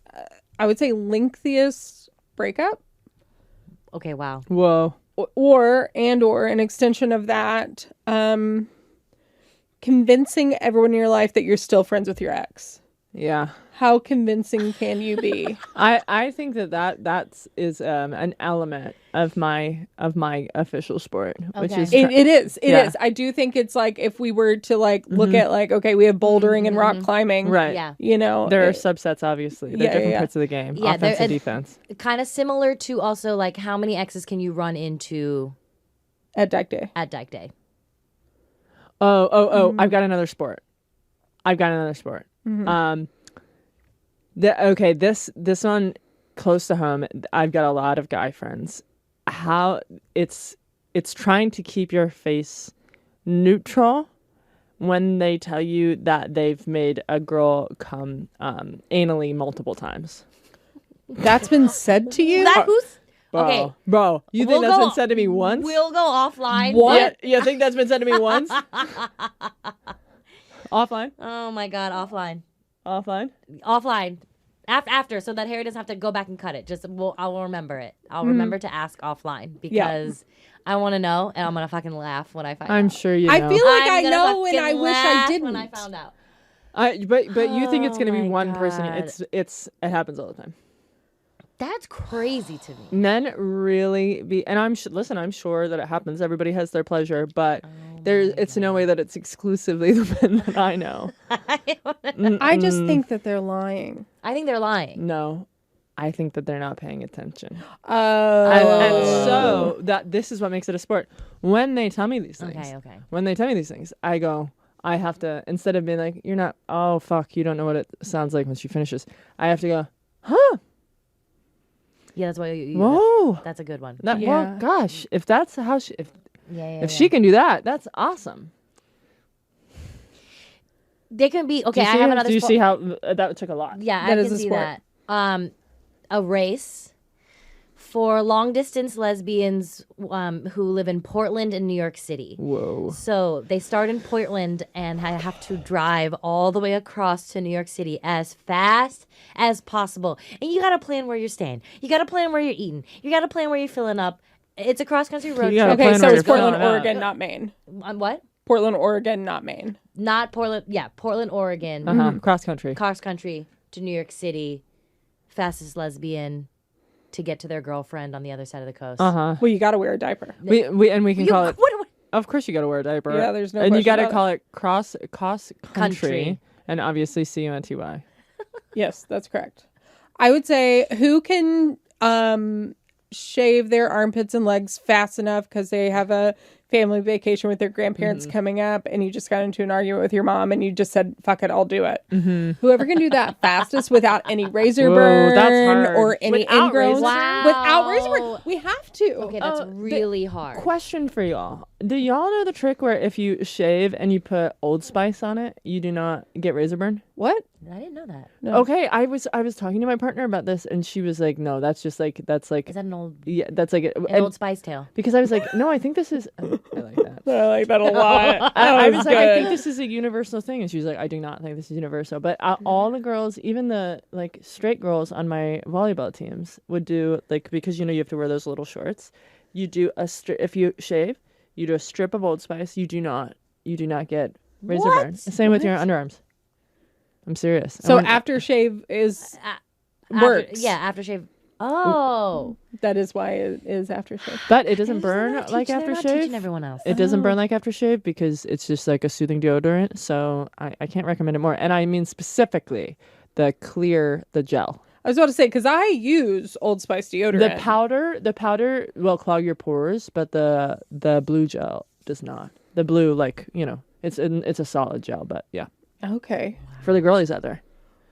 I would say lengthiest breakup, Okay, wow. Whoa. or an extension of that, convincing everyone in your life that you're still friends with your ex. Yeah. How convincing can you be? I think that is an element of my official sport, which Okay. is It is. It Yeah. is. I do think it's like if we were to like look at like, okay, we have bouldering and rock climbing. right. Yeah. You know, There are it- subsets, obviously. They're Yeah, different yeah. parts of the game. Yeah, Offense there- and defense. Kind of similar to also like how many exes can you run into at Dyke Day. at Dyke Day? Oh! I've got another sport. This one close to home. I've got a lot of guy friends. How it's trying to keep your face neutral when they tell you that they've made a girl come anally multiple times. That's been said to you? That who's Bro, okay? bro, you We'll think that's go- been said to me once? We'll go offline. What? Yeah, you think that's been said to me once? Offline? Oh my god, offline. Offline? After, so that Harry doesn't have to go back and cut it. I'll remember it. I'll remember to ask offline because I want to know, and I'm gonna fucking laugh when I find out. I'm sure you know. I feel like I'm I gonna know and fucking I wish I laugh didn't. when I found out. But you think it's Oh gonna be my one person? God. It happens all the time. That's crazy to me. Men really be, and I'm sure that it happens. Everybody has their pleasure, but Oh it's no way that it's exclusively the men that I know. I just think that they're lying. I think they're lying. No, I think that they're not paying attention. Oh. And so that this is what makes it a sport. When they tell me these things, Okay. when they tell me these things, I have to, instead of being like, you're not, oh fuck, you don't know what it sounds like when she finishes, I have to go, huh? Yeah, that's why you. Whoa. That's a good one. Well, Yeah. gosh, if that's how she, Yeah. if she can do that, that's awesome. They can be okay. Do you I see have how- another. Do you sport. see how that took a lot? Yeah, That I is can a see sport. that. A race for long distance lesbians who live in Portland and New York City. Whoa. So they start in Portland and I have to drive all the way across to New York City as fast as possible. And you got to plan where you're staying. You got to plan where you're eating. You got to plan where you're filling up. It's a cross country road You gotta trip. Okay, plan so where it's you're Portland, filling out. Oregon, not Maine. What? Portland, Oregon, not Maine. Not Portland. Yeah, Portland, Oregon. Cross country. Cross country to New York City. Fastest lesbian to get to their girlfriend on the other side of the coast. Uh-huh. Well, you got to wear a diaper. We can call it. What? Of course, you got to wear a diaper. Yeah, there's no And you question got to about call it cross country, Country. and obviously CUNTY. Yes, that's correct. I would say who can shave their armpits and legs fast enough because they have a family vacation with their grandparents coming up and you just got into an argument with your mom and you just said, fuck it, I'll do it. Whoever can do that fastest without any razor Whoa, burn that's hard. or any Without ingrowns. razor burn? Wow. Without razor burn. We have to. Okay, that's really hard. Question for y'all. Do y'all know the trick where if you shave and you put Old Spice on it, you do not get razor burn? What? I didn't know that. No. Okay, I was talking to my partner about this and she was like, no, that's Is that an old Old Spice tale? because I was like, no, I think this is I like that. I like that a lot. I was like, I think this is a universal thing, and she was like, I do not think this is universal. But all the girls, even the like straight girls on my volleyball teams, would do like because you have to wear those little shorts. You do if you shave, you do a strip of Old Spice. You do not get razor burn. Same with your underarms. I'm serious. So aftershave is works. Aftershave. Oh, That is why it is aftershave. but it doesn't burn like They're not aftershave. teaching everyone else. It doesn't burn like aftershave because it's just like a soothing deodorant. So I can't recommend it more. And I mean specifically the gel. I was about to say, because I use Old Spice deodorant. The powder will clog your pores, but the blue gel does not. The blue, it's a solid gel, but yeah, Okay. for the girlies out there.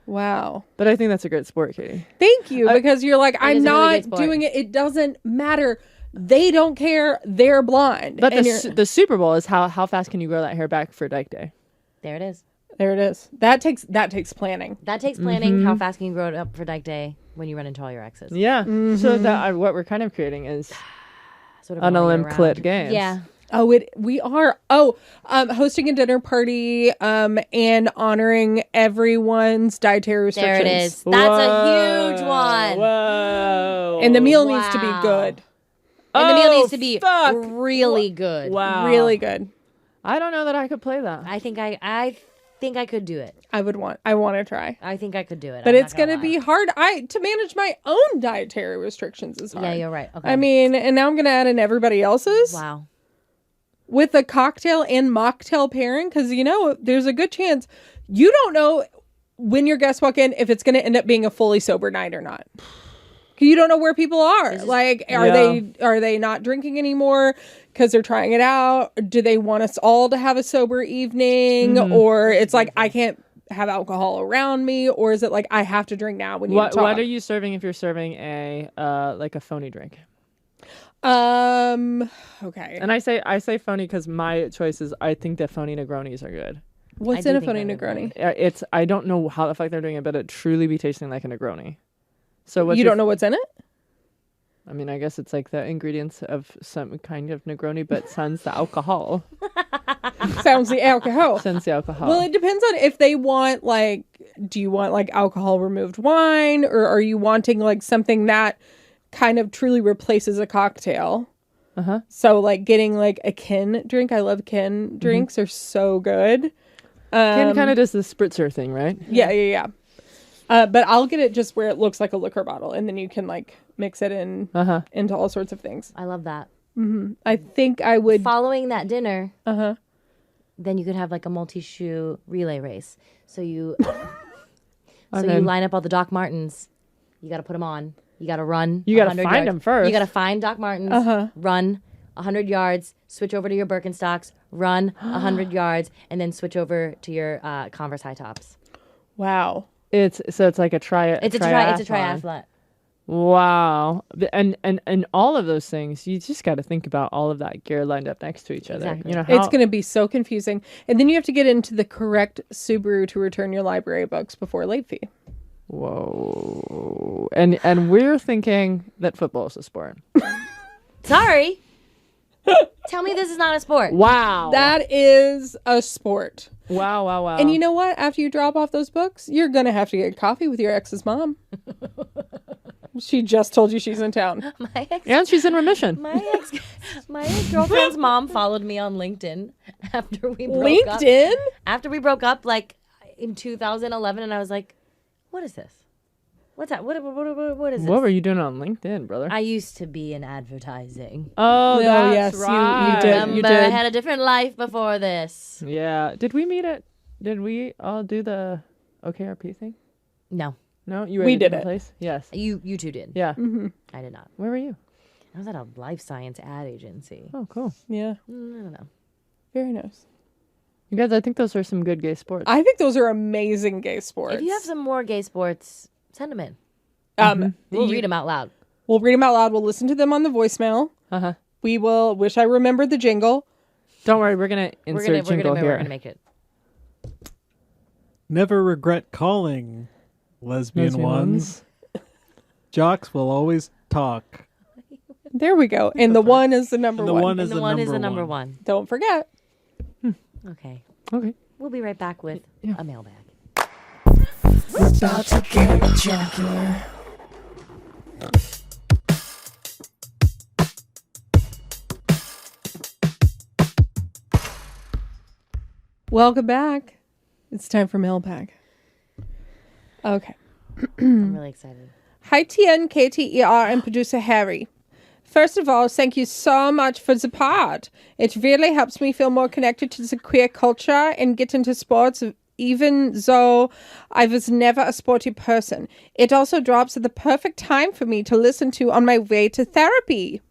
Wow. But I think that's a great sport, Katie. Thank you, because you're like, I'm is a really not good sport. doing it. It doesn't matter. They don't care. They're blind. But And the Super Bowl is how fast can you grow that hair back for Dyke Day? There it is. there it is. That takes planning. That takes planning. How fast can you grow it up for Dyke Day when you run into all your exes? Yeah. So that what we're kind of creating is Sort of an rolling Olymp around. clit games. Yeah. We are hosting a dinner party and honoring everyone's dietary restrictions. There it is. That's a huge one. Whoa. And the meal needs to be Wow. good. And the meal needs to be fuck. really good. Wow. Really good. I don't know that I could play that. I think I could do it. I want to try. I think I could do it. But I'm it's not gonna going to lie. be hard. To manage my own dietary restrictions is hard. Yeah, you're right. Okay. I mean, and now I'm going to add in everybody else's wow. with a cocktail and mocktail pairing because, there's a good chance you don't know when your guests walk in if it's going to end up being a fully sober night or not. You don't know where people are. Like, are they not drinking anymore because they're trying it out? Do they want us all to have a sober evening? Or it's like, I can't have alcohol around me? Or is it like, I have to drink now when you talk? What are you serving if you're serving a phony drink? Okay. And I say phony because my choice is I think that phony Negronis are good. What's I in do a think phony they're Negroni? I don't know how the fuck they're doing it, but it truly be tasting like a Negroni. So You don't know what's in it? I mean, I guess it's like the ingredients of some kind of Negroni, but sans the alcohol. Sounds the alcohol. Sans the alcohol. Well, it depends on if they want do you want alcohol removed wine or are you wanting something that kind of truly replaces a cocktail? Uh-huh. So getting a Kin drink. I love Kin drinks. Are so good. Ken kind of does the spritzer thing, right? Yeah. But I'll get it just where it looks like a liquor bottle and then you can mix it in into all sorts of things. I love that. I think I would. Following that dinner, then you could have a multi-shoe relay race. So you you line up all the Doc Martens. You got to put them on. You got to run. You gotta 100 find yards. them first. You got to find Doc Martens, run 100 yards, switch over to your Birkenstocks, run 100 yards, and then switch over to your Converse high tops. Wow. It's like a triathlon. It's a triathlon. Wow. And all of those things, you just got to think about all of that gear lined up next to each other. Exactly. It's going to be so confusing. And then you have to get into the correct Subaru to return your library books before late fee. Whoa. And we're thinking that football is a sport. Sorry. Tell me this is not a sport. Wow. That is a sport. Wow. And you know what? After you drop off those books, you're going to have to get coffee with your ex's mom. She just told you she's in town. My ex And she's in remission. My ex-girlfriend's mom followed me on LinkedIn after we broke up. LinkedIn? After we broke up, in 2011, and I was like, "What is this? What's that? What is this?" What were you doing on LinkedIn, brother? I used to be in advertising. Oh, No, that's yes, you right. did. Remember, I had a different life before this. Yeah. Did we all do the OKRP thing? No, No? You were We at a did different it. place? Yes. you two did. Yeah. I did not. Where were you? I was at a life science ad agency. Oh, cool. Yeah. I don't know. Very nice. You guys, I think those are some good gay sports. I think those are amazing gay sports. If you have some more gay sports, send them in. We'll you- read them out loud. We'll read them out loud. We'll listen to them on the voicemail. Uh-huh. We will wish I remembered the jingle. Don't worry, we're going to insert jingle here. We're gonna make it. Never regret calling lesbian ones. Jocks will always talk. There we go. And the one is the number And the one. one is And the one is the number one. Don't forget. Okay. Okay. We'll be right back with Yeah. a mailbag. About to get jockular. Welcome back. It's time for mailbag. Okay. I'm really excited. Hi, TN, KTER, and producer Harry. First of all, thank you so much for the pod. It really helps me feel more connected to the queer culture and get into sports, even though I was never a sporty person. It also drops at the perfect time for me to listen to on my way to therapy.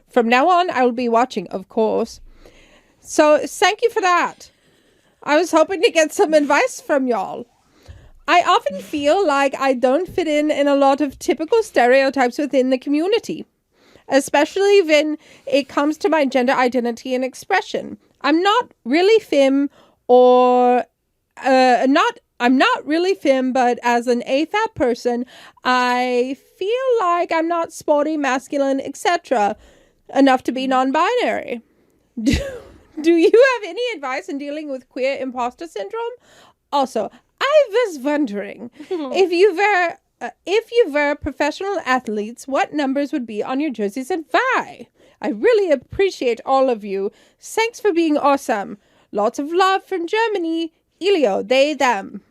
From now on, I will be watching, of course. So thank you for that. I was hoping to get some advice from y'all. I often feel like I don't fit in a lot of typical stereotypes within the community, especially when it comes to my gender identity and expression. I'm not really femme or I'm not really femme, but as an AFAB person, I feel like I'm not sporty, masculine, etc. enough to be non-binary. Do you have any advice in dealing with queer imposter syndrome? Also, I was wondering if you were professional athletes, what numbers would be on your jerseys and why? I really appreciate all of you. Thanks for being awesome. Lots of love from Germany. Elio, they, them.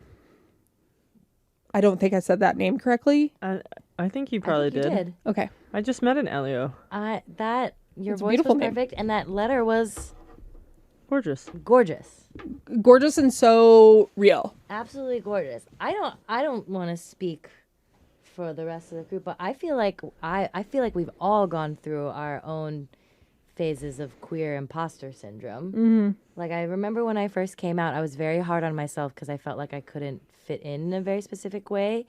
I don't think I said that name correctly. I think you probably I think you did. Okay. I just met an Elio. Your It's a voice beautiful was name. perfect, and that letter was Gorgeous. gorgeous. Gorgeous and so real. Absolutely gorgeous. I don't want to speak for the rest of the group, but I feel like we've all gone through our own phases of queer imposter syndrome. Mm-hmm. Like, I remember when I first came out, I was very hard on myself because I felt like I couldn't fit in a very specific way.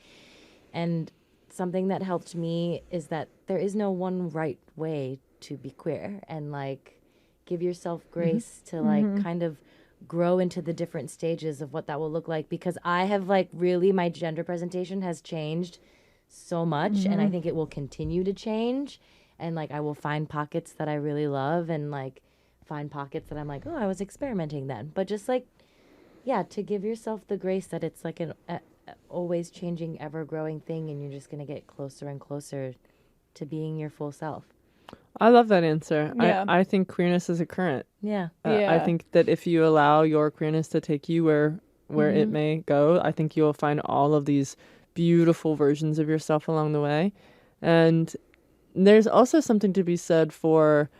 And something that helped me is that there is no one right way to be queer, and like, give yourself grace to like kind of grow into the different stages of what that will look like, because I have like really, my gender presentation has changed so much, and I think it will continue to change, and like I will find pockets that I really love, and like find pockets that I'm like, oh, I was experimenting then. But just like, yeah, to give yourself the grace that it's like an always changing, ever growing thing, and you're just gonna get closer and closer to being your full self. I love that answer. Yeah. I think queerness is a current. Yeah. I Yeah. think that if you allow your queerness to take you where it may go, I think you'll find all of these beautiful versions of yourself along the way. And there's also something to be said for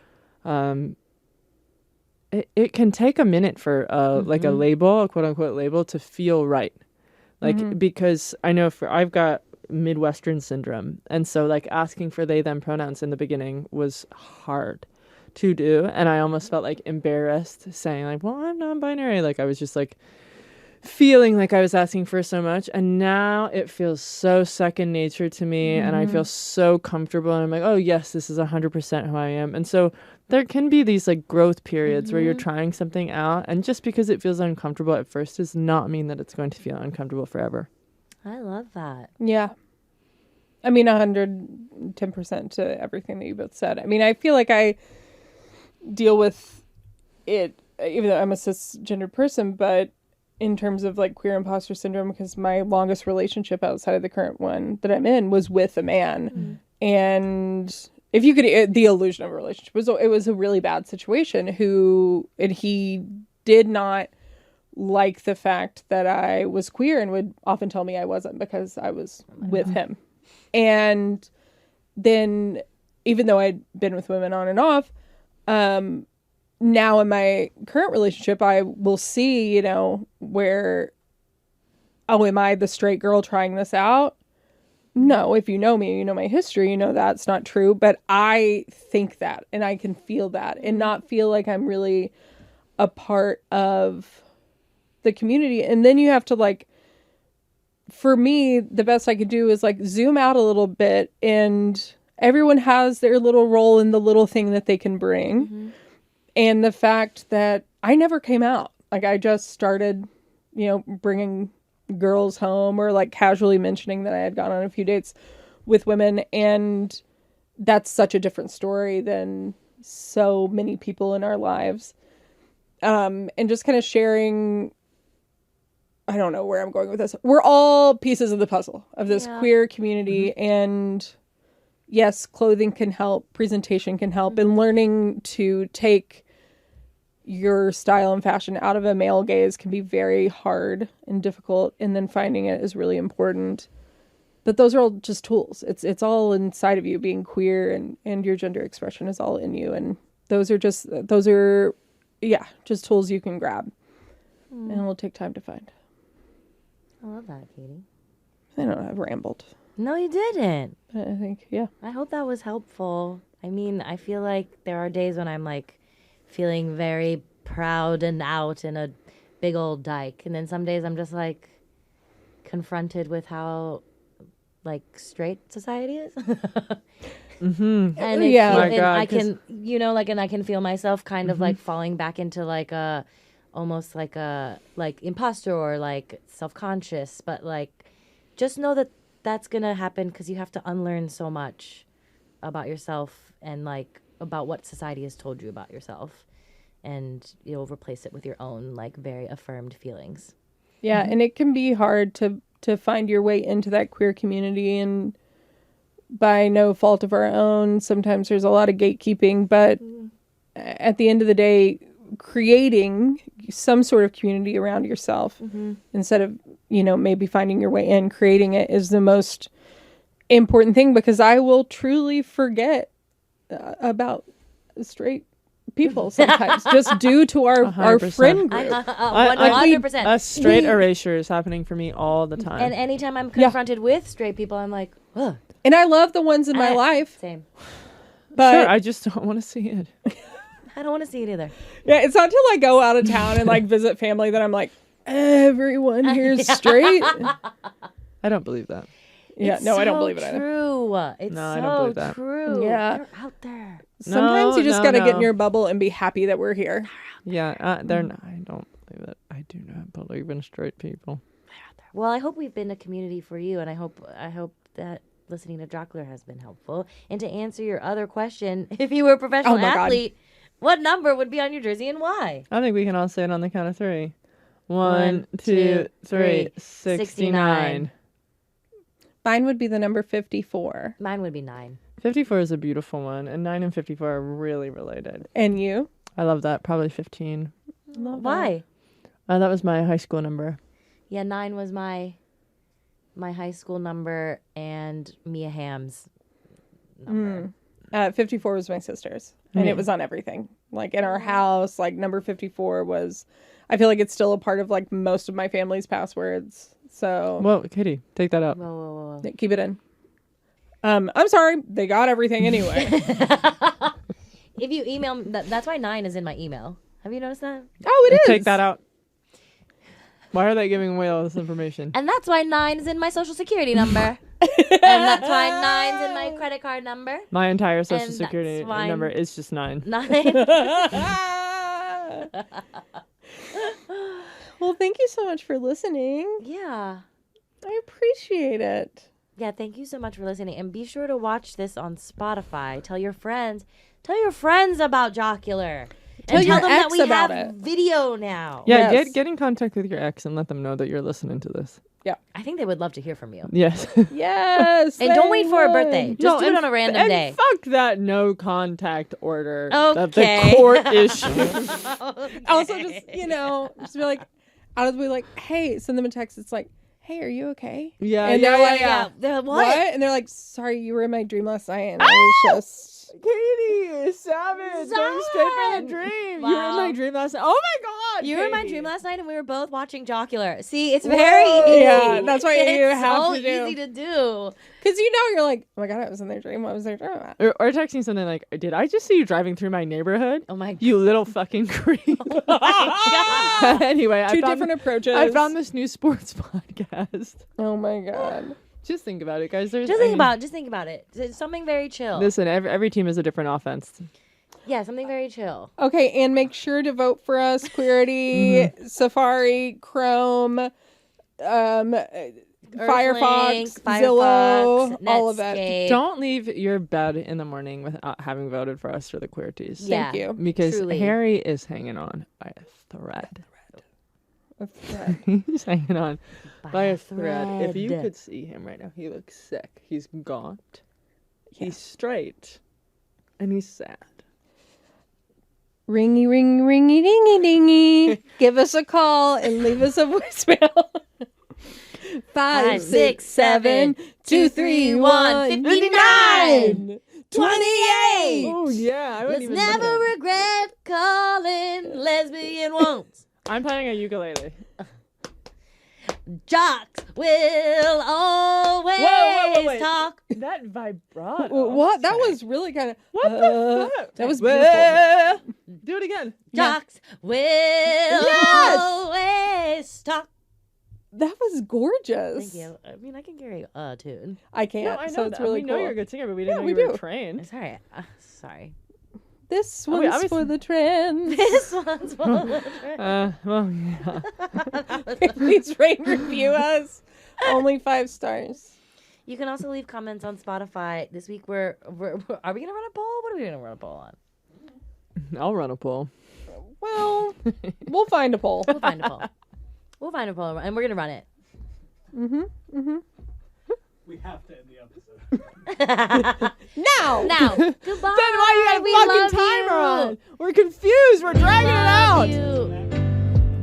it can take a minute for like a label, a quote unquote label, to feel right. Like, because I know I've got Midwestern syndrome, and so like asking for they them pronouns in the beginning was hard to do, and I almost felt like embarrassed saying like, well, I'm non-binary. Like, I was just like feeling like I was asking for so much, and now it feels so second nature to me, and I feel so comfortable, and I'm like, oh yes, this is 100% who I am. And so there can be these like growth periods where you're trying something out, and just because it feels uncomfortable at first does not mean that it's going to feel uncomfortable forever. I love that. Yeah. I mean, 110% to everything that you both said. I mean, I feel like I deal with it, even though I'm a cisgendered person, but in terms of like queer imposter syndrome, because my longest relationship outside of the current one that I'm in was with a man. And if you could, the illusion of a relationship it was a really bad situation and he did not like the fact that I was queer and would often tell me I wasn't because I was with him. And then, even though I'd been with women on and off, now in my current relationship, I will see, where, oh, am I the straight girl trying this out? No, if you know me, you know my history, you know that's not true. But I think that, and I can feel that, and not feel like I'm really a part of the community. And then you have to like, for me, the best I could do is like zoom out a little bit, and everyone has their little role in the little thing that they can bring. Mm-hmm. And the fact that I never came out, like I just started, bringing girls home, or like casually mentioning that I had gone on a few dates with women. And that's such a different story than so many people in our lives. And just kind of sharing, I don't know where I'm going with this. We're all pieces of the puzzle of this queer community. And yes, clothing can help, presentation can help, and learning to take your style and fashion out of a male gaze can be very hard and difficult. And then finding it is really important. But those are all just tools. It's all inside of you. Being queer and your gender expression is all in you. And those are just tools you can grab. And it will take time to find. I love that, Katie. I don't know, I've rambled. No, you didn't. But I think, yeah. I hope that was helpful. I mean, I feel like there are days when I'm like feeling very proud and out in a big old dyke. And then some days I'm just like confronted with how like straight society is. Mm-hmm. And I can, and I can feel myself kind of like falling back into like a, almost like a, like imposter or like self-conscious, but like just know that that's going to happen because you have to unlearn so much about yourself and like about what society has told you about yourself, and you'll replace it with your own like very affirmed feelings. Yeah, and it can be hard to find your way into that queer community, and by no fault of our own, sometimes there's a lot of gatekeeping, but at the end of the day, creating some sort of community around yourself instead of, maybe finding your way in, creating it is the most important thing, because I will truly forget about straight people sometimes just due to our 100%. friend group. 100%. A straight erasure is happening for me all the time. And anytime I'm confronted with straight people, I'm like, ugh. And I love the ones in my life. Same. But sure, I just don't want to see it. I don't want to see it either. yeah, it's not till I go out of town and like visit family that I'm like, everyone here is straight. I don't believe that. Yeah, It's no, I don't so believe it either. True. It's No, I so don't believe that. true. Yeah. They're out there. Sometimes you just No, got to get no. in your bubble and be happy that we're here. Yeah, they're not. I don't believe it. I do not believe in straight people. Well, I hope we've been a community for you, and I hope that listening to Jockular has been helpful. And to answer your other question, if you were a professional Oh my God. athlete, what number would be on your jersey and why? I think we can all say it on the count of three. 1, 1, 2, 3. 69. 69. Mine would be the number 54. Mine would be 9. 54 is a beautiful one, and 9 and 54 are really related. And you? I love that. Probably 15. Why? That was my high school number. Yeah, 9 was my high school number and Mia Hamm's number. 54 was my sister's. And it was on everything. Like in our house, like number 54 was, I feel like it's still a part of like most of my family's passwords. So Whoa, Kitty, take that out. Whoa. keep it in. I'm sorry. They got everything anyway. If you email, that's why 9 is in my email. Have you noticed that? Oh, it is. Take that out. Why are they giving away all this information? And that's why 9 is in my social security number. And that's why 9's in my credit card number. My entire social And security that's why- number is just 9. 9. Well, thank you so much for listening. Yeah. I appreciate it. Yeah, thank you so much for listening. And be sure to watch this on Spotify. Tell your friends. Tell your friends about Jockular. Tell And your tell them that ex we about have it. video now. Yeah, Yes. get in contact with your ex and let them know that you're listening to this. I think they would love to hear from you. Yes. Yes. And don't they wait for a would. birthday. Just do it and- on a random and day. Fuck that no contact order. Okay. The court issue. Also, just just be like, out of the blue, like, hey, send them a text. It's like, hey, are you okay? Yeah, And yeah, they're yeah, like, yeah. They're, What? And they're like, sorry, you were in my dream last night, and I was just, Katie, savage, going straight for the dream. You were in Wow. my dream last night. Oh my god, You were in my Katie. dream last night, and we were both watching Jockular. See, it's very easy. Yeah, that's what you It's have so to do. easy to do. Because you're like, oh my god, I was in their dream. What was their dream about? Or texting something like, "Did I just see you driving through my neighborhood? Oh my You little fucking creep." god. Anyway, Two different approaches. I found this new sports podcast. Oh my god. Just think about it, guys. There's Just think about it. It's something very chill. Listen, every team is a different offense. Yeah, something very chill. Okay, and make sure to vote for us, Queerty, Safari, Chrome, Firefox, Zillow, all of it. Netscape. Don't leave your bed in the morning without having voted for us for the Queerties. Yeah. Thank you. Because Truly. Harry is hanging on by a thread. He's hanging on by a thread. If you could see him right now, he looks sick. He's gaunt. He's straight. And he's sad. Ringy, ringy, ringy, dingy, dingy. Give us a call and leave us a voicemail. 5, 6, 7, 2, 3, 1, 59, 28. Oh, yeah. I wouldn't Let's even never look at regret calling lesbian once. I'm playing a ukulele. Jocks will always wait. talk. That vibrato. What? That was really kind of. What the fuck? That was beautiful. Well, do it again. Jocks will always talk. That was gorgeous. Thank you. I mean, I can carry a tune. I can't. No, I know so it's that. really We cool. know you're a good singer, but we didn't Yeah, know we you were do. trained. Sorry. Sorry. This Oh, wait, one's I was- for the trends. This one's one of Well, yeah. Please rate and review us. Only 5 stars. You can also leave comments on Spotify. This week we're are we gonna run a poll? What are we gonna run a poll on? I'll run a poll. Well, we'll find a poll. We'll find a poll. We'll find a poll and we're gonna run it. We have to end the episode. Now. Now, goodbye. Then why you got a We fucking love timer you. on? We're confused. We're dragging it out. You.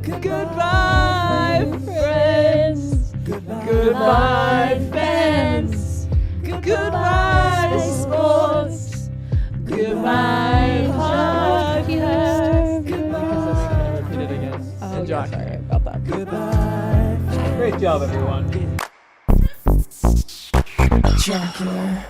Goodbye, friends. Goodbye, fans. Goodbye, sports. Goodbye, podcast. Goodbye. Repeat it again. Oh, And Jock. sorry about that. Great job, everyone. Jockular.